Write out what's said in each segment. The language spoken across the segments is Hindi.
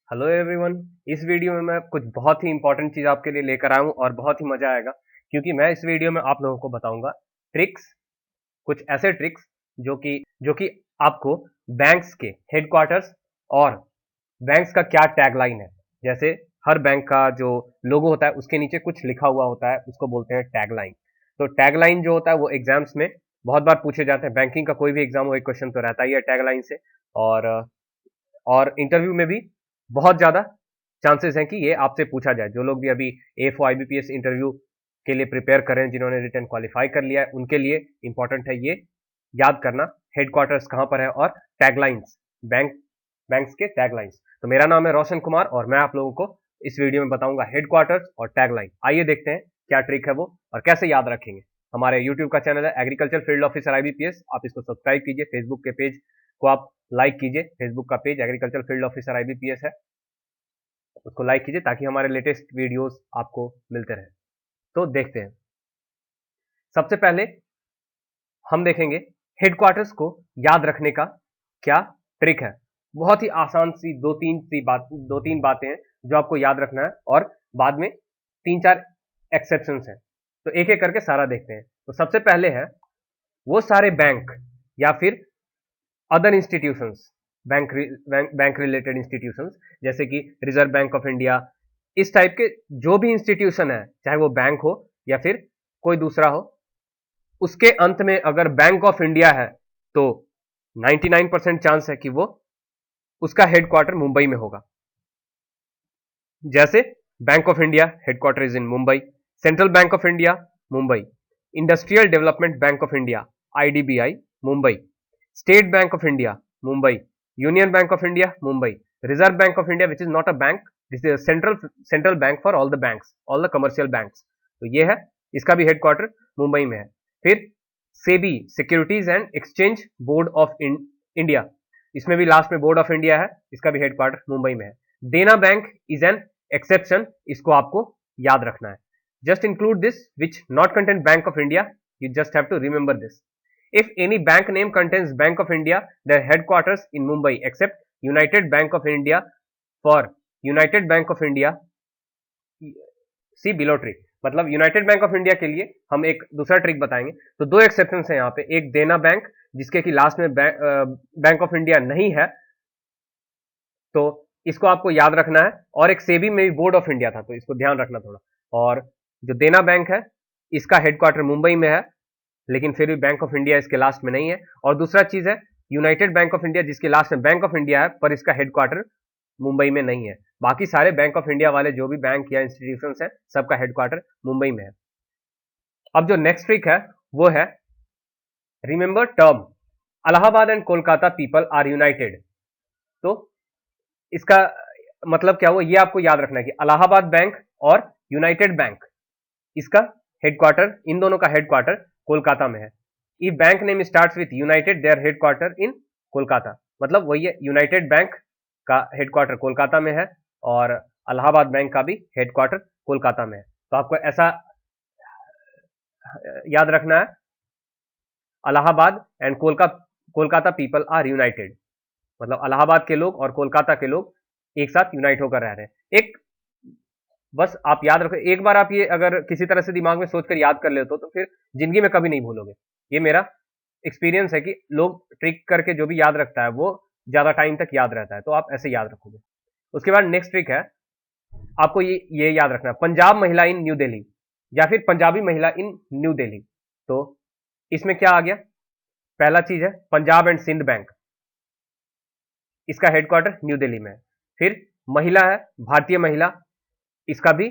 Hello everyone. इस वीडियो में मैं कुछ बहुत ही इंपॉर्टेंट चीज़ आपके लिए लेकर आया हूँ और बहुत ही मज़ा आएगा क्योंकि मैं इस वीडियो में आप लोगों को बताऊंगा ट्रिक्स, कुछ ऐसे ट्रिक्स जो कि आपको बैंक्स के हेडक्वार्टर्स और बैंक्स का क्या टैगलाइन है। जैसे हर बैंक का जो लोगो होता है उसके नीचे कुछ लिखा हुआ होता है, उसको बोलते हैं टैगलाइन। तो टैगलाइन जो होता है वो एग्जाम्स में बहुत बार पूछे जाते हैं। बैंकिंग का कोई भी एग्जाम हो, एक क्वेश्चन तो रहता ही है टैगलाइन से। और इंटरव्यू में भी बहुत ज़्यादा चांसेस हैं कि ये आपसे पूछा जाए। जो लोग भी अभी एएफओ आईबीपीएस इंटरव्यू के लिए प्रिपेयर कर रहे हैं, जिन्होंने रिटर्न क्वालिफाई कर लिया है, उनके लिए इंपॉर्टेंट है ये याद करना हेडक्वार्टर्स कहाँ पर है और टैगलाइंस, बैंक्स के टैगलाइंस। तो मेरा नाम है रोशन कुमार और मैं आप लोगों को इस वीडियो में बताऊंगा हेडक्वार्टर्स और टैगलाइन। आइए देखते हैं क्या ट्रिक है वो और कैसे याद रखेंगे। हमारे यूट्यूब का चैनल है एग्रीकल्चर फील्ड ऑफिसर आईबीपीएस, आप इसको सब्सक्राइब कीजिए। फेसबुक के पेज को आप लाइक कीजिए, फेसबुक का page agriculture field officer IBPS है, उसको लाइक कीजिए ताकि हमारे लेटेस्ट वीडियोस आपको मिलते रहे। तो देखते हैं। सबसे पहले हम देखेंगे हेडक्वार्टर्स को याद रखने का क्या ट्रिक है। बहुत ही आसान सी दो तीन बातें हैं जो आपको याद रखना है और बाद में तीन चार एक्सेप्शंस हैं। तो एक एक करके सारा देखते हैं। तो सबसे पहले है वो सारे बैंक या फिर other institutions, bank related institutions, जैसे कि रिजर्व बैंक ऑफ इंडिया, इस टाइप के जो भी इंस्टीट्यूशन है, चाहे वो बैंक हो या फिर कोई दूसरा हो, उसके अंत में अगर बैंक ऑफ इंडिया है तो 99% चांस है कि वो उसका हेडक्वार्टर मुंबई में होगा। जैसे bank of India headquarter is in Mumbai, central bank of India Mumbai, industrial development bank of India IDBI Mumbai, state bank of India Mumbai, union bank of India Mumbai, reserve bank of India which is not a bank, this is central bank for all the banks, all the commercial banks. तो ये है, इसका भी हेडक्वार्टर मुंबई में है। फिर SEBI, securities and exchange board of India, इसमें भी लास्ट में बोर्ड ऑफ इंडिया है, इसका भी हेडक्वार्टर मुंबई में है। देना बैंक इज एन एक्सेप्शन, इसको आपको याद रखना है। Just include this which not contain bank of India, you just have to remember this. If any bank name contains Bank of India, their headquarters in Mumbai, except United Bank of India. For United Bank of India, see below trick, मतलब यूनाइटेड बैंक ऑफ इंडिया के लिए हम एक दूसरा ट्रिक बताएंगे। तो दो एक्सेप्शन है यहाँ पे, एक देना बैंक जिसके कि लास्ट में बैंक ऑफ इंडिया नहीं है, तो इसको आपको याद रखना है, और एक सेबी में भी बोर्ड ऑफ इंडिया था, तो इसको ध्यान रखना थोड़ा। और जो देना बैंक है इसका हेडक्वार्टर मुंबई में है, लेकिन फिर भी बैंक ऑफ इंडिया इसके लास्ट में नहीं है। और दूसरा चीज है यूनाइटेड बैंक ऑफ इंडिया, जिसके लास्ट में बैंक ऑफ इंडिया है पर इसका हेडक्वार्टर मुंबई में नहीं है। बाकी सारे बैंक ऑफ इंडिया वाले जो भी बैंक या इंस्टीट्यूशंस हैं, सबका हेडक्वार्टर मुंबई में है। अब जो नेक्स्ट ट्रिक है वो है remember term Allahabad and Kolkata people are united. तो इसका मतलब क्या हुआ, ये आपको याद रखना है कि इलाहाबाद बैंक और यूनाइटेड बैंक, इसका हेडक्वार्टर, इन दोनों का हेडक्वार्टर कोलकाता में है। If bank name starts with united, their headquarter in Kolkata, मतलब वही है, यूनाइटेड बैंक का हेडक्वार्टर कोलकाता में है और इलाहाबाद बैंक का भी हेडक्वार्टर कोलकाता में है। तो आपको ऐसा याद रखना है, Allahabad and Kolkata people are united, मतलब इलाहाबाद के लोग और कोलकाता के लोग एक साथ यूनाइट होकर रह रहे हैं। एक बस आप याद रखो, एक बार आप ये अगर किसी तरह से दिमाग में सोचकर याद कर लेते हो तो फिर जिंदगी में कभी नहीं भूलोगे। ये मेरा एक्सपीरियंस है कि लोग ट्रिक करके जो भी याद रखता है वो ज्यादा टाइम तक याद रहता है, तो आप ऐसे याद रखोगे। उसके बाद नेक्स्ट ट्रिक है, आपको ये याद रखना है, पंजाब महिला इन न्यू दिल्ली या फिर पंजाबी महिला इन न्यू दिल्ली। तो इसमें क्या आ गया, पहला चीज है पंजाब एंड सिंध बैंक, इसका हेडक्वार्टर न्यू दिल्ली में है। फिर महिला है भारतीय महिला, इसका भी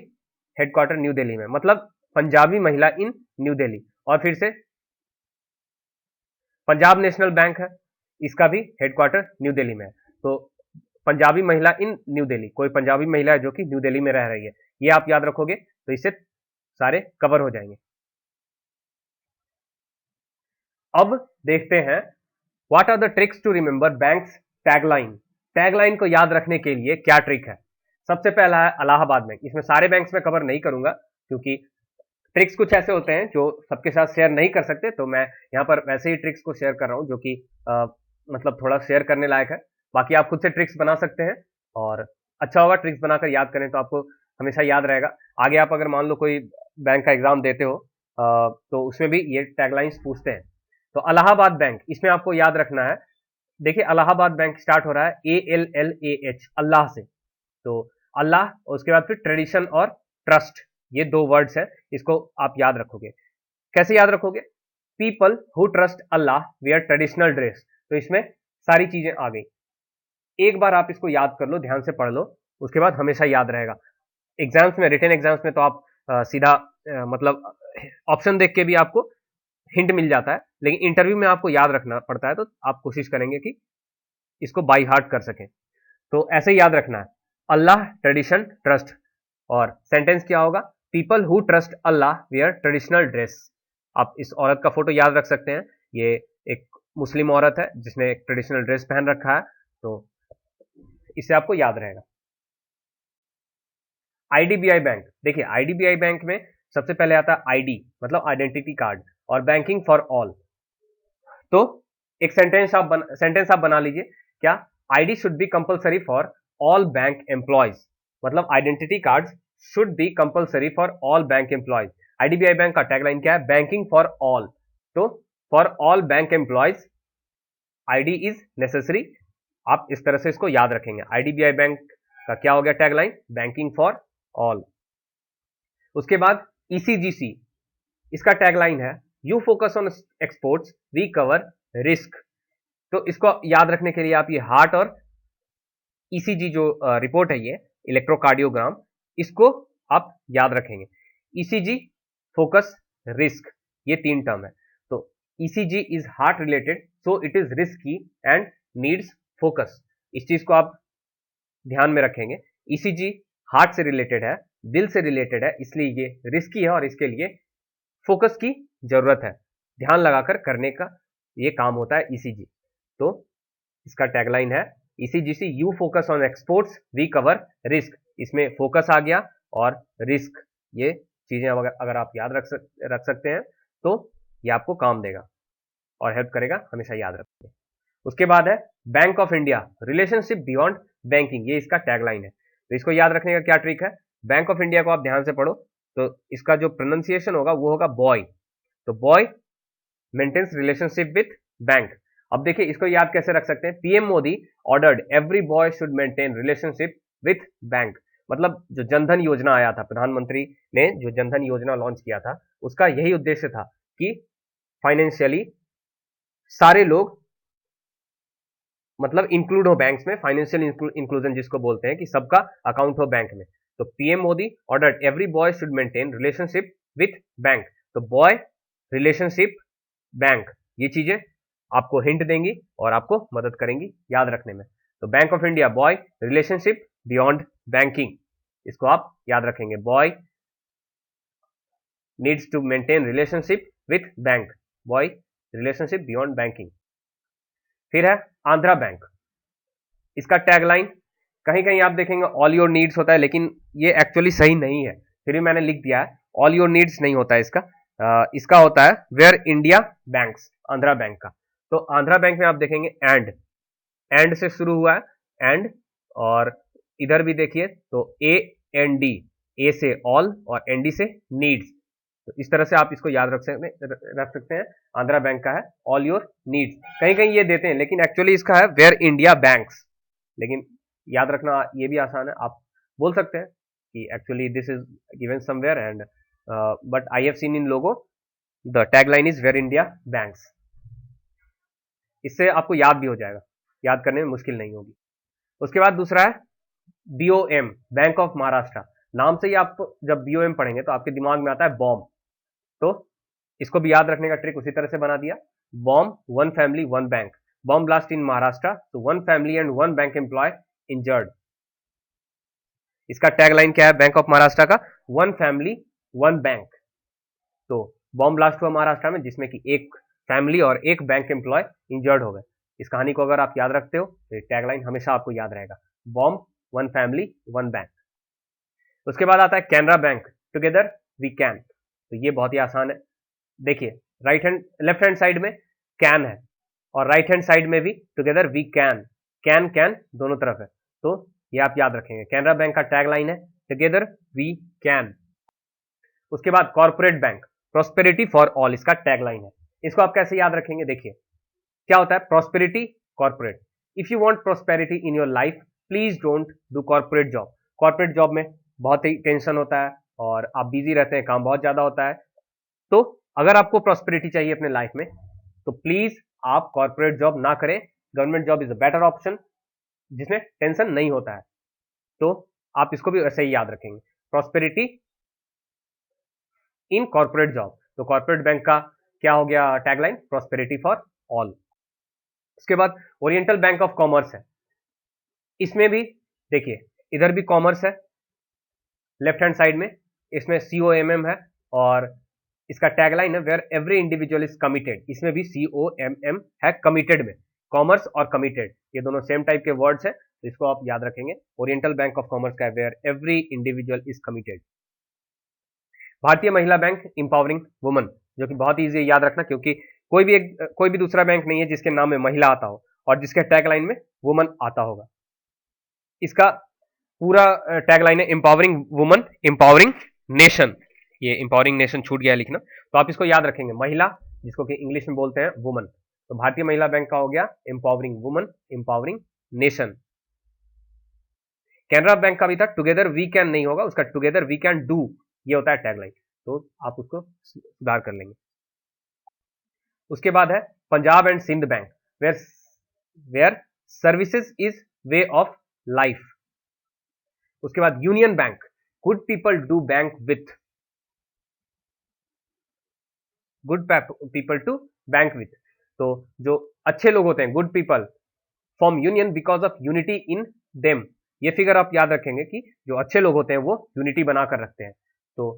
हेडक्वार्टर न्यू दिल्ली में, मतलब पंजाबी महिला इन न्यू दिल्ली। और फिर से पंजाब नेशनल बैंक है, इसका भी हेडक्वार्टर न्यू दिल्ली में है। तो पंजाबी महिला इन न्यू दिल्ली, कोई पंजाबी महिला है जो कि न्यू दिल्ली में रह रही है, ये आप याद रखोगे तो इससे सारे कवर हो जाएंगे। अब देखते हैं what are the tricks to remember banks tagline. Tagline को याद रखने के लिए क्या ट्रिक है। सबसे पहला है इलाहाबाद बैंक, इसमें सारे बैंक्स में कवर नहीं करूंगा क्योंकि ट्रिक्स कुछ ऐसे होते हैं जो सबके साथ शेयर नहीं कर सकते, तो मैं यहाँ पर वैसे ही ट्रिक्स को शेयर कर रहा हूँ जो कि मतलब थोड़ा शेयर करने लायक है। बाकी आप खुद से ट्रिक्स बना सकते हैं और अच्छा होगा ट्रिक्स बनाकर याद करें तो आपको हमेशा याद रहेगा। आगे आप अगर मान लो कोई बैंक का एग्जाम देते हो तो उसमें भी ये टैगलाइंस पूछते हैं। तो इलाहाबाद बैंक, इसमें आपको याद रखना है। देखिए इलाहाबाद बैंक स्टार्ट हो रहा है ALLAH, अल्लाह से। तो अल्लाह, उसके बाद फिर ट्रेडिशन और ट्रस्ट, ये दो वर्ड्स है, इसको आप याद रखोगे। कैसे याद रखोगे? People who trust Allah wear traditional dress. तो इसमें सारी चीजें आ गई। एक बार आप इसको याद कर लो, ध्यान से पढ़ लो, उसके बाद हमेशा याद रहेगा। एग्जाम्स में, रिटन एग्जाम्स में तो आप सीधा मतलब ऑप्शन देख के भी आपको हिंट मिल जाता है, लेकिन इंटरव्यू में आपको याद रखना पड़ता है, तो आप कोशिश करेंगे कि इसको बाई हार्ट कर सकें। तो ऐसे ही याद रखना है, अल्लाह, ट्रेडिशन, ट्रस्ट। और सेंटेंस क्या होगा? People who trust Allah wear traditional dress. आप इस औरत का फोटो याद रख सकते हैं, ये एक मुस्लिम औरत है जिसने एक ट्रेडिशनल ड्रेस पहन रखा है, तो इससे आपको याद रहेगा। आईडीबीआई बैंक, देखिए आईडीबीआई बैंक में सबसे पहले आता है आईडी, मतलब आइडेंटिटी कार्ड, और बैंकिंग फॉर ऑल। तो एक सेंटेंस आप बना लीजिए, क्या? ID should be compulsory for all bank employees, मतलब identity card should be compulsory for all bank employees. IDBI bank का टैगलाइन क्या है? Banking for all. तो for all bank employees ID is necessary. आप इस तरह से इसको याद रखेंगे। आईडीबीआई बैंक का क्या हो गया टैगलाइन? Banking for all. उसके बाद ईसीजीसी, इसका टैगलाइन है you focus on exports we cover risk. तो इसको याद रखने के लिए आप ये हार्ट और ईसीजी जो रिपोर्ट है, ये इलेक्ट्रोकार्डियोग्राम, इसको आप याद रखेंगे। ईसीजी, फोकस, रिस्क, ये तीन टर्म है। तो ECG is heart related, so it is risky and needs focus. इस चीज को आप ध्यान में रखेंगे। ईसीजी हार्ट से रिलेटेड है, दिल से रिलेटेड है, इसलिए ये रिस्की है और इसके लिए फोकस की जरूरत है, ध्यान लगाकर करने का ये काम होता है ईसीजी। तो इसका टैगलाइन है ECGC you focus on exports we cover risk. इसमें फोकस आ गया और रिस्क, ये चीजें अगर आप याद रख सकते हैं तो ये आपको काम देगा और हेल्प करेगा, हमेशा याद रखिए। उसके बाद है bank of India, relationship beyond banking, ये इसका टैगलाइन है। तो इसको याद रखने का क्या ट्रिक है? बैंक ऑफ इंडिया को आप ध्यान से पढ़ो, तो इसका जो प्रोनाउंसिएशन होगा वो होगा बॉय। तो boy maintains relationship with bank. अब देखिए इसको याद कैसे रख सकते हैं? PM Modi ordered every boy should maintain relationship with bank. मतलब जो जनधन योजना आया था, प्रधानमंत्री ने जो जनधन योजना लॉन्च किया था, उसका यही उद्देश्य था कि फाइनेंशियली सारे लोग मतलब इंक्लूड हो बैंक्स में, फाइनेंशियल इंक्लूजन जिसको बोलते हैं कि सबका अकाउंट हो बैंक में। तो PM Modi ordered every boy should maintain relationship with bank. तो बॉय, रिलेशनशिप, बैंक, ये चीजें आपको हिंट देंगी और आपको मदद करेंगी याद रखने में। तो bank of India, boy, relationship beyond banking, इसको आप याद रखेंगे। Boy needs to maintain relationship with bank, boy relationship beyond banking. फिर है आंध्रा बैंक, इसका टैगलाइन कहीं कहीं आप देखेंगे ऑल योर नीड्स होता है, लेकिन ये एक्चुअली सही नहीं है, फिर भी मैंने लिख दिया है। ऑल योर नीड्स नहीं होता है इसका, इसका होता है where India banks, Andhra bank का। तो आंध्रा बैंक में आप देखेंगे एंड से शुरू हुआ है एंड, और इधर भी देखिए तो AND, ए से ऑल और ND से नीड्स। तो इस तरह से आप इसको याद रख सकते हैं। आंध्रा बैंक का है ऑल योर नीड्स, कहीं कहीं ये देते हैं लेकिन एक्चुअली इसका है वेयर इंडिया बैंक्स। लेकिन याद रखना ये भी आसान है, आप बोल सकते हैं कि actually this is given somewhere and but I have seen in logo the tagline is where India banks. इससे आपको याद भी हो जाएगा, याद करने में मुश्किल नहीं होगी। उसके बाद दूसरा है BOM, बैंक ऑफ महाराष्ट्र। नाम से ही आप जब BOM पढ़ेंगे तो आपके दिमाग में आता है बॉम्ब, तो इसको भी याद रखने का ट्रिक उसी तरह से बना दिया। Bomb, one family one bank, bomb blast in Maharashtra, तो one family and one bank employ injured. इसका टैगलाइन क्या है बैंक ऑफ महाराष्ट्र का? One family one bank. तो बॉम्ब ब्लास्ट हुआ महाराष्ट्र में जिसमें कि एक फैमिली और एक बैंक एम्प्लॉय इंजर्ड हो गए। इस कहानी को अगर आप याद रखते हो तो टैगलाइन हमेशा आपको याद रहेगा, bomb, one family one bank. उसके बाद आता है Canara bank, together we can. तो ये बहुत ही आसान है, देखिए लेफ्ट हैंड साइड में कैन है और राइट हैंड साइड में भी together we can, can can दोनों तरफ है। तो ये आप याद रखेंगे। कैनरा बैंक का टैगलाइन है टुगेदर वी कैन। उसके बाद corporate bank, prosperity for all इसका टैगलाइन है। इसको आप कैसे याद रखेंगे, देखिए क्या होता है prosperity corporate. If you want prosperity in your life please don't do corporate job. Corporate job में बहुत ही टेंशन होता है और आप बिजी रहते हैं, काम बहुत ज्यादा होता है। तो अगर आपको प्रॉस्पेरिटी चाहिए अपने लाइफ में तो प्लीज आप कॉर्पोरेट जॉब ना करें। Government job is a better option जिसमें टेंशन नहीं होता है। तो आप इसको भी ऐसे ही याद रखेंगे, प्रॉस्पेरिटी इन कॉर्पोरेट जॉब। तो कॉर्पोरेट बैंक का क्या हो गया टैगलाइन, प्रॉस्पेरिटी फॉर ऑल। उसके बाद ओरिएंटल बैंक ऑफ कॉमर्स है। इसमें भी देखिए इधर भी कॉमर्स है लेफ्ट हैंड साइड में, इसमें COMM है और इसका टैगलाइन है where every individual is committed. इसमें भी COMM है कमिटेड में। कॉमर्स और कमिटेड ये दोनों सेम टाइप के वर्ड्स हैं, तो इसको आप याद रखेंगे। ओरिएंटल बैंक ऑफ कॉमर्स का है where every individual is committed. Bharatiya Mahila bank empowering woman, जो कि बहुत ईजी याद रखना क्योंकि कोई भी दूसरा बैंक नहीं है जिसके नाम में महिला आता हो और जिसके टैगलाइन में वुमन आता होगा। इसका पूरा टैगलाइन है एम्पावरिंग वुमन एम्पावरिंग नेशन। ये एम्पावरिंग नेशन छूट गया लिखना, तो आप इसको याद रखेंगे, महिला जिसको कि इंग्लिश में बोलते हैं वुमन। तो भारतीय महिला बैंक का हो गया empowering woman empowering nation. Canara bank का भी था टुगेदर वी कैन नहीं होगा, उसका टुगेदर वी कैन डू ये होता है टैगलाइन, तो आप उसको सुधार कर लेंगे। उसके बाद है Punjab and Sind bank where services is way of life. उसके बाद union bank, good people do bank with, good people to bank with. तो जो अच्छे लोग होते हैं good people form union because of unity in them. ये फिगर आप याद रखेंगे कि जो अच्छे लोग होते हैं वो यूनिटी बनाकर रखते हैं। तो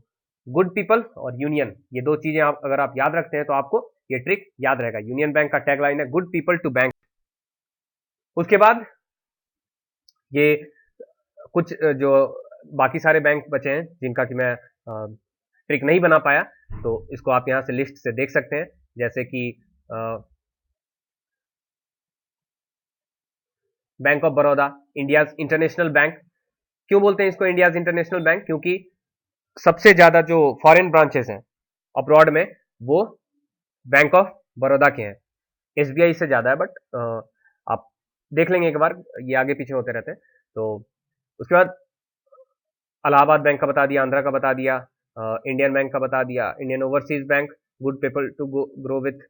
गुड पीपल और यूनियन ये दो चीजें अगर आप याद रखते हैं तो आपको ये ट्रिक याद रहेगा। यूनियन बैंक का टैगलाइन है गुड पीपल टू बैंक। उसके बाद ये कुछ जो बाकी सारे बैंक बचे हैं जिनका कि मैं ट्रिक नहीं बना पाया, तो इसको आप यहां से लिस्ट से देख सकते हैं। जैसे कि bank of Baroda, India's international bank. क्यों बोलते हैं इसको इंडियाज इंटरनेशनल बैंक, क्योंकि सबसे ज्यादा जो फॉरेन ब्रांचेस हैं अब्रॉड में वो बैंक ऑफ बड़ौदा के हैं। SBI से ज्यादा है, बट आप देख लेंगे एक बार, ये आगे पीछे होते रहते हैं। तो उसके बाद इलाहाबाद बैंक का बता दिया, आंध्रा का बता दिया, इंडियन बैंक का बता दिया, Indian overseas bank, good people to grow with.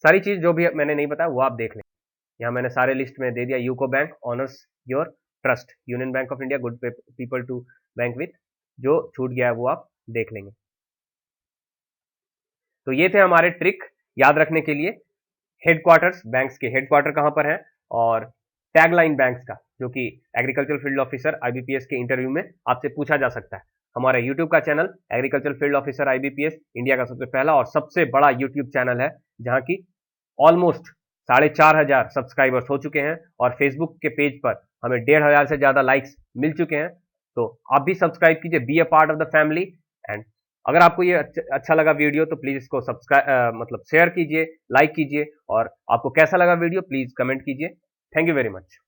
सारी चीज जो भी मैंने नहीं बताया वो आप देख लें। यहाँ मैंने सारे लिस्ट में दे दिया। UCO bank honours your trust, union bank of India, good people to bank with, जो छूट गया है वो आप देख लेंगे। तो ये थे हमारे ट्रिक याद रखने के लिए। हेडक्वार्टर्स, बैंक्स के हेडक्वार्टर कहां पर है, और टैगलाइन बैंक्स का, जो कि एग्रीकल्चर फील्ड ऑफिसर IBPS के इंटरव्यू में आपसे पूछा जा सकता है। हमारा यूट्यूब का channel agriculture field officer IBPS India का सबसे पहला और सबसे बड़ा यूट्यूब चैनल है, जहां की ऑलमोस्ट 4,500 सब्सक्राइबर्स हो चुके हैं और फेसबुक के पेज पर हमें 1,500 से ज्यादा लाइक्स मिल चुके हैं। तो आप भी सब्सक्राइब कीजिए, be a part of the family. And अगर आपको ये अच्छा लगा वीडियो तो प्लीज इसको सब्सक्राइब मतलब शेयर कीजिए, लाइक कीजिए, और आपको कैसा लगा वीडियो प्लीज कमेंट कीजिए। Thank you very much.